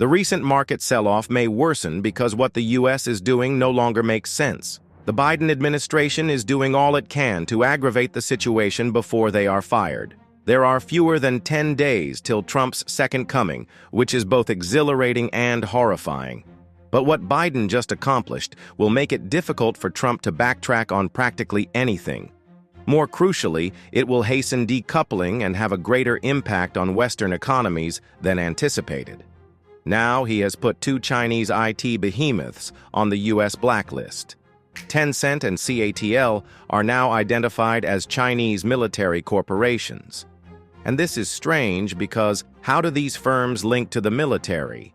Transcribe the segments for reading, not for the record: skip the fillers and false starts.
The recent market sell-off may worsen because what the U.S. is doing no longer makes sense. The Biden administration is doing all it can to aggravate the situation before they are fired. There are fewer than 10 days till Trump's second coming, which is both exhilarating and horrifying. But what Biden just accomplished will make it difficult for Trump to backtrack on practically anything. More crucially, it will hasten decoupling and have a greater impact on Western economies than anticipated. Now he has put two Chinese IT behemoths on the U.S. blacklist. Tencent and CATL are now identified as Chinese military corporations. And this is strange because how do these firms link to the military?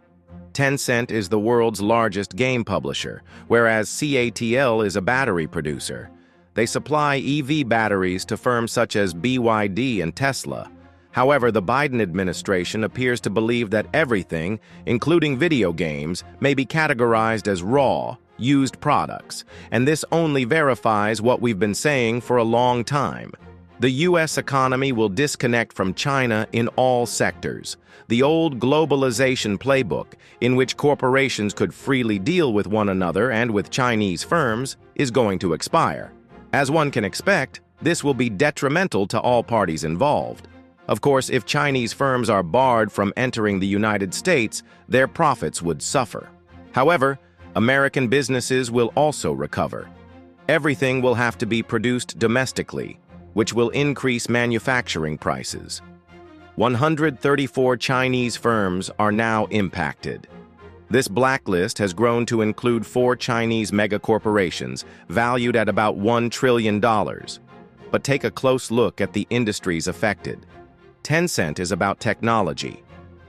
Tencent is the world's largest game publisher, whereas CATL is a battery producer. They supply EV batteries to firms such as BYD and Tesla. However, the Biden administration appears to believe that everything, including video games, may be categorized as raw, used products, and this only verifies what we've been saying for a long time. The U.S. economy will disconnect from China in all sectors. The old globalization playbook, in which corporations could freely deal with one another and with Chinese firms, is going to expire. As one can expect, this will be detrimental to all parties involved. Of course, if Chinese firms are barred from entering the United States, their profits would suffer. However, American businesses will also recover. Everything will have to be produced domestically, which will increase manufacturing prices. 134 Chinese firms are now impacted. This blacklist has grown to include 4 Chinese megacorporations, valued at about $1 trillion. But take a close look at the industries affected. Tencent is about technology.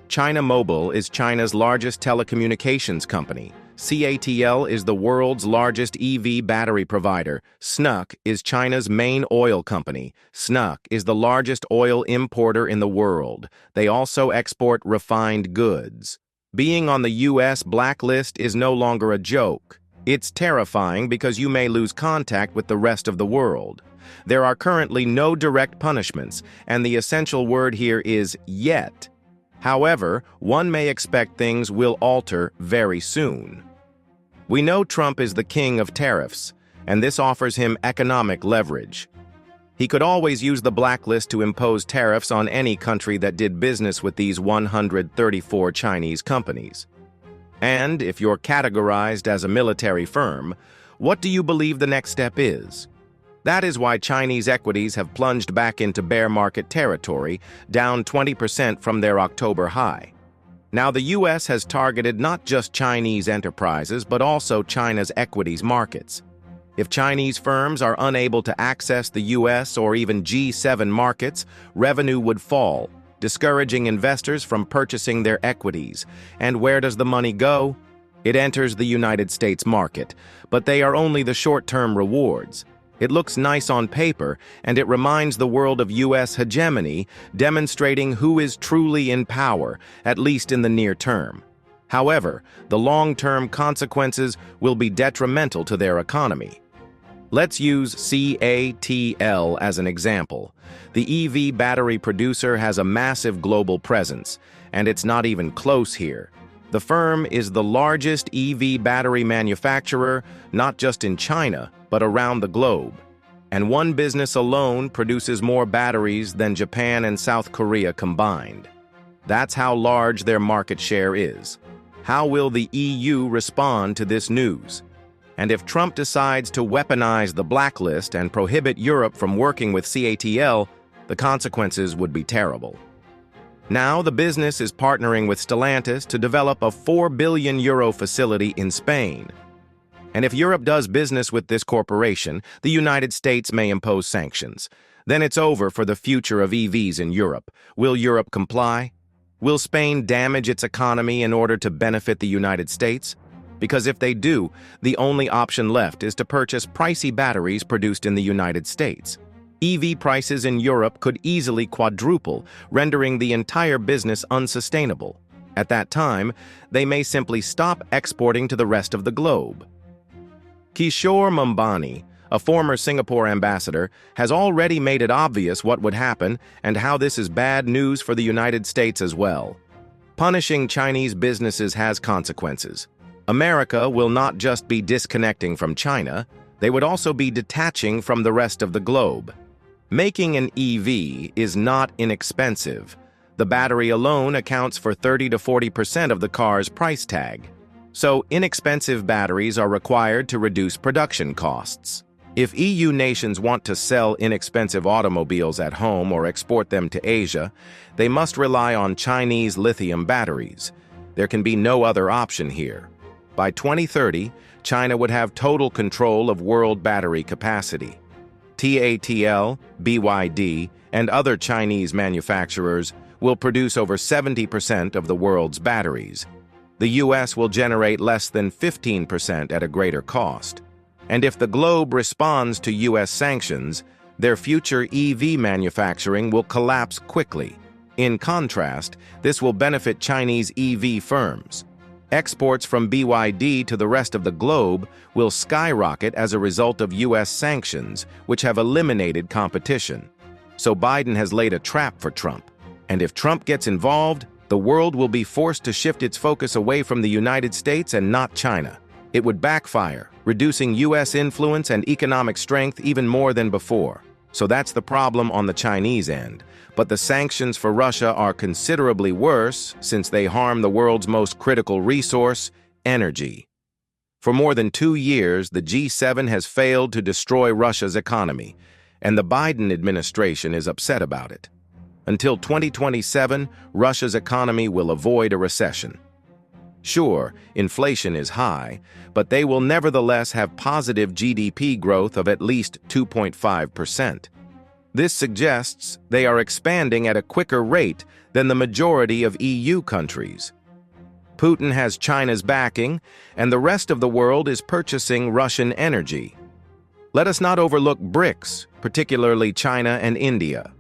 China Mobile is China's largest telecommunications company. CATL is the world's largest EV battery provider. SNUC is China's main oil company. SNUC is the largest oil importer in the world. They also export refined goods. Being on the U.S. blacklist is no longer a joke. It's terrifying because you may lose contact with the rest of the world. There are currently no direct punishments, and the essential word here is yet. However, one may expect things will alter very soon. We know Trump is the king of tariffs, and this offers him economic leverage. He could always use the blacklist to impose tariffs on any country that did business with these 134 Chinese companies. And if you're categorized as a military firm, what do you believe the next step is? That is why Chinese equities have plunged back into bear market territory, down 20% from their October high. Now, the U.S. has targeted not just Chinese enterprises, but also China's equities markets. If Chinese firms are unable to access the U.S. or even G7 markets, revenue would fall, discouraging investors from purchasing their equities. And where does the money go? It enters the United States market, but they are only the short-term rewards. It looks nice on paper, and it reminds the world of U.S. hegemony, demonstrating who is truly in power, at least in the near term. However, the long-term consequences will be detrimental to their economy. Let's use CATL as an example. The EV battery producer has a massive global presence, and it's not even close here. The firm is the largest EV battery manufacturer, not just in China, but around the globe. And one business alone produces more batteries than Japan and South Korea combined. That's how large their market share is. How will the EU respond to this news? And if Trump decides to weaponize the blacklist and prohibit Europe from working with CATL, the consequences would be terrible. Now, the business is partnering with Stellantis to develop a €4 billion facility in Spain. And if Europe does business with this corporation, the United States may impose sanctions. Then it's over for the future of EVs in Europe. Will Europe comply? Will Spain damage its economy in order to benefit the United States? Because if they do, the only option left is to purchase pricey batteries produced in the United States. EV prices in Europe could easily quadruple, rendering the entire business unsustainable. At that time, they may simply stop exporting to the rest of the globe. Kishore Mumbani, a former Singapore ambassador, has already made it obvious what would happen and how this is bad news for the United States as well. Punishing Chinese businesses has consequences. America will not just be disconnecting from China, they would also be detaching from the rest of the globe. Making an EV is not inexpensive. The battery alone accounts for 30 to 40% of the car's price tag. So inexpensive batteries are required to reduce production costs. If EU nations want to sell inexpensive automobiles at home or export them to Asia, they must rely on Chinese lithium batteries. There can be no other option here. By 2030, China would have total control of world battery capacity. TATL, BYD, and other Chinese manufacturers will produce over 70% of the world's batteries. The US will generate less than 15% at a greater cost. And if the globe responds to US sanctions, their future EV manufacturing will collapse quickly. In contrast, this will benefit Chinese EV firms. Exports from BYD to the rest of the globe will skyrocket as a result of US sanctions, which have eliminated competition. So Biden has laid a trap for Trump. And if Trump gets involved, the world will be forced to shift its focus away from the United States and not China. It would backfire, reducing US influence and economic strength even more than before. So that's the problem on the Chinese end. But the sanctions for Russia are considerably worse since they harm the world's most critical resource, energy. For more than 2 years, the G7 has failed to destroy Russia's economy, and the Biden administration is upset about it. Until 2027, Russia's economy will avoid a recession. Sure, inflation is high, but they will nevertheless have positive GDP growth of at least 2.5%. This suggests they are expanding at a quicker rate than the majority of EU countries. Putin has China's backing, and the rest of the world is purchasing Russian energy. Let us not overlook BRICS, particularly China and India.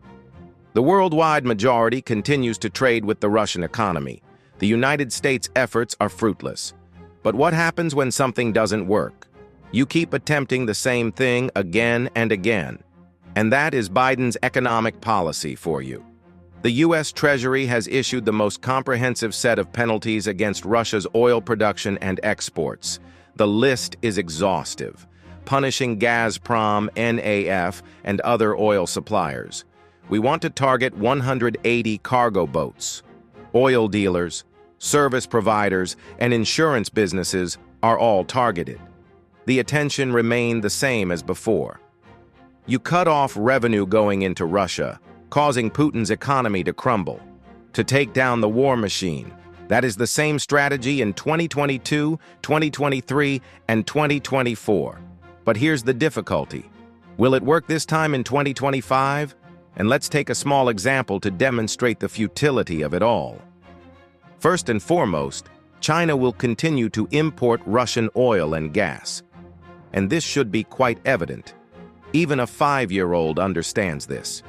The worldwide majority continues to trade with the Russian economy. The United States' efforts are fruitless. But what happens when something doesn't work? You keep attempting the same thing again and again. And that is Biden's economic policy for you. The U.S. Treasury has issued the most comprehensive set of penalties against Russia's oil production and exports. The list is exhaustive, punishing Gazprom, NAF, and other oil suppliers. We want to target 180 cargo boats. Oil dealers, service providers, and insurance businesses are all targeted. The attention remained the same as before. You cut off revenue going into Russia, causing Putin's economy to crumble. To take down the war machine, that is the same strategy in 2022, 2023, and 2024. But here's the difficulty. Will it work this time in 2025? And let's take a small example to demonstrate the futility of it all. First and foremost, China will continue to import Russian oil and gas. And this should be quite evident. Even a 5-year-old understands this.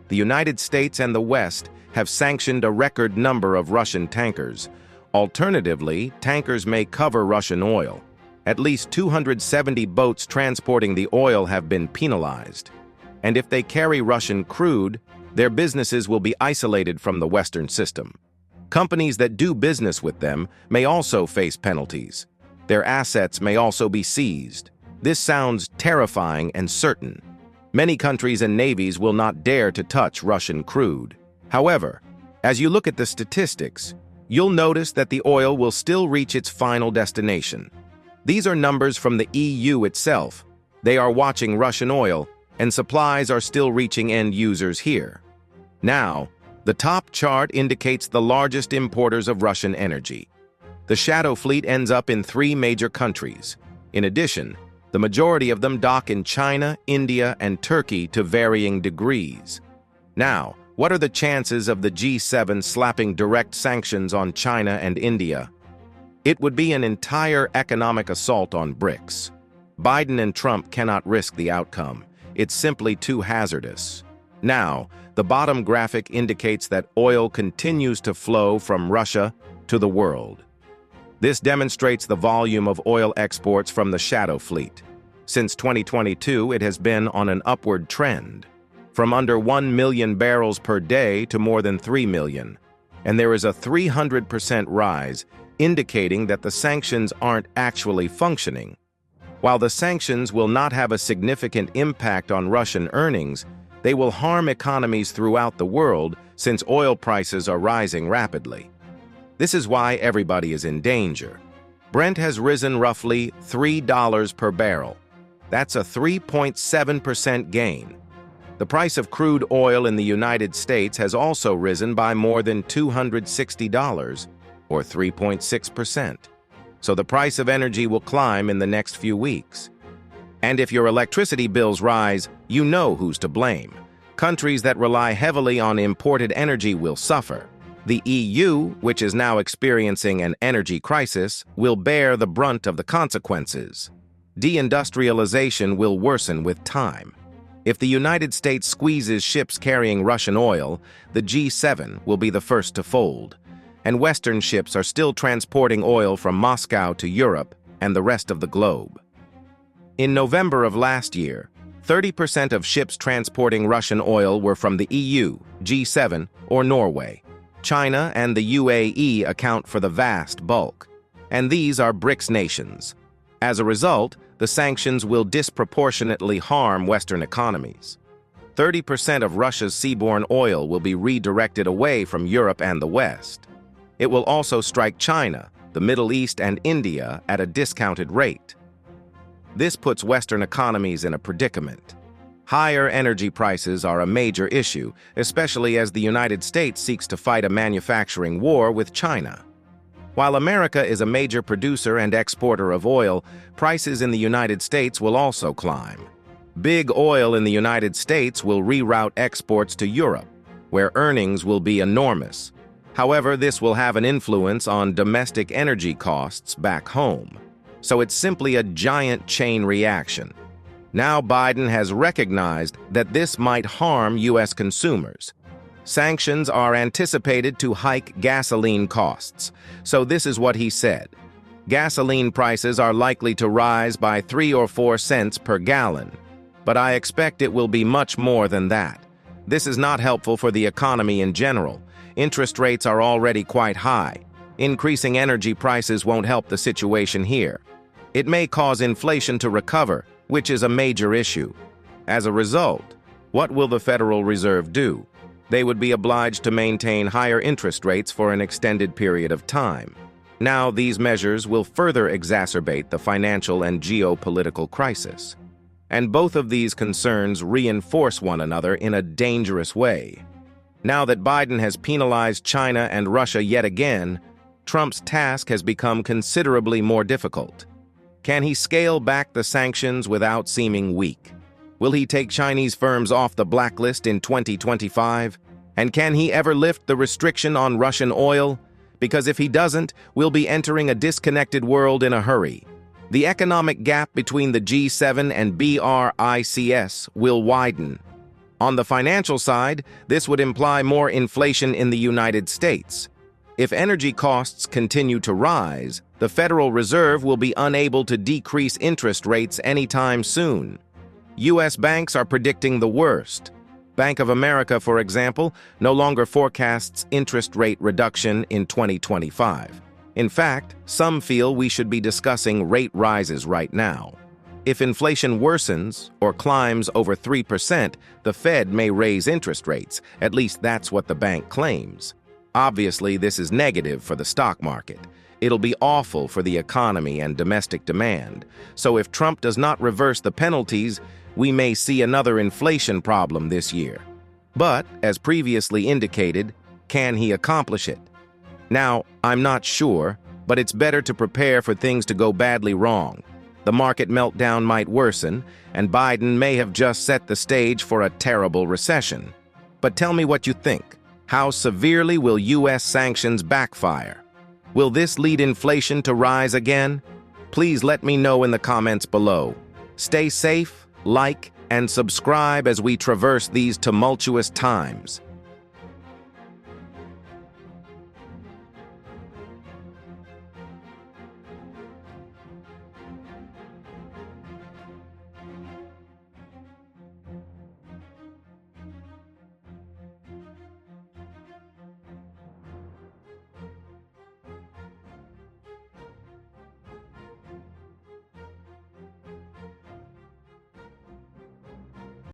The United States and the West have sanctioned a record number of Russian tankers. Alternatively, tankers may cover Russian oil. At least 270 boats transporting the oil have been penalized. And if they carry Russian crude, their businesses will be isolated from the Western system. Companies that do business with them may also face penalties. Their assets may also be seized. This sounds terrifying and certain. Many countries and navies will not dare to touch Russian crude. However, as you look at the statistics, you'll notice that the oil will still reach its final destination. These are numbers from the EU itself. They are watching Russian oil, and supplies are still reaching end users here. Now, the top chart indicates the largest importers of Russian energy. The shadow fleet ends up in 3 major countries. In addition, the majority of them dock in China, India, and Turkey to varying degrees. Now, what are the chances of the G7 slapping direct sanctions on China and India? It would be an entire economic assault on BRICS. Biden and Trump cannot risk the outcome. It's simply too hazardous. Now, the bottom graphic indicates that oil continues to flow from Russia to the world. This demonstrates the volume of oil exports from the shadow fleet. Since 2022, it has been on an upward trend, from under 1 million barrels per day to more than 3 million. and there is a 300% rise, indicating that the sanctions aren't actually functioning. While the sanctions will not have a significant impact on Russian earnings, they will harm economies throughout the world since oil prices are rising rapidly. This is why everybody is in danger. Brent has risen roughly $3 per barrel. That's a 3.7% gain. The price of crude oil in the United States has also risen by more than $260, or 3.6%. So the price of energy will climb in the next few weeks. And if your electricity bills rise, you know who's to blame. Countries that rely heavily on imported energy will suffer. The EU, which is now experiencing an energy crisis, will bear the brunt of the consequences. Deindustrialization will worsen with time. If the United States squeezes ships carrying Russian oil, the G7 will be the first to fold. And Western ships are still transporting oil from Moscow to Europe and the rest of the globe. In November of last year, 30% of ships transporting Russian oil were from the EU, G7, or Norway. China and the UAE account for the vast bulk, and these are BRICS nations. As a result, the sanctions will disproportionately harm Western economies. 30% of Russia's seaborne oil will be redirected away from Europe and the West. It will also strike China, the Middle East, and India at a discounted rate. This puts Western economies in a predicament. Higher energy prices are a major issue, especially as the United States seeks to fight a manufacturing war with China. While America is a major producer and exporter of oil, prices in the United States will also climb. Big oil in the United States will reroute exports to Europe, where earnings will be enormous. However, this will have an influence on domestic energy costs back home. So it's simply a giant chain reaction. Now Biden has recognized that this might harm U.S. consumers. Sanctions are anticipated to hike gasoline costs. So this is what he said. Gasoline prices are likely to rise by 3 or 4 cents per gallon, but I expect it will be much more than that. This is not helpful for the economy in general. Interest rates are already quite high. Increasing energy prices won't help the situation here. It may cause inflation to recover, which is a major issue. As a result, what will the Federal Reserve do? They would be obliged to maintain higher interest rates for an extended period of time. Now, these measures will further exacerbate the financial and geopolitical crisis. And both of these concerns reinforce one another in a dangerous way. Now that Biden has penalized China and Russia yet again, Trump's task has become considerably more difficult. Can he scale back the sanctions without seeming weak? Will he take Chinese firms off the blacklist in 2025? And can he ever lift the restriction on Russian oil? Because if he doesn't, we'll be entering a disconnected world in a hurry. The economic gap between the G7 and BRICS will widen. On the financial side, this would imply more inflation in the United States. If energy costs continue to rise, the Federal Reserve will be unable to decrease interest rates anytime soon. U.S. banks are predicting the worst. Bank of America, for example, no longer forecasts interest rate reduction in 2025. In fact, some feel we should be discussing rate rises right now. If inflation worsens or climbs over 3%, the Fed may raise interest rates. At least that's what the bank claims. Obviously, this is negative for the stock market. It'll be awful for the economy and domestic demand. So if Trump does not reverse the penalties, we may see another inflation problem this year. But, as previously indicated, can he accomplish it? Now, I'm not sure, but it's better to prepare for things to go badly wrong. The market meltdown might worsen, and Biden may have just set the stage for a terrible recession. But tell me what you think. How severely will U.S. sanctions backfire? Will this lead inflation to rise again? Please let me know in the comments below. Stay safe, like, and subscribe as we traverse these tumultuous times.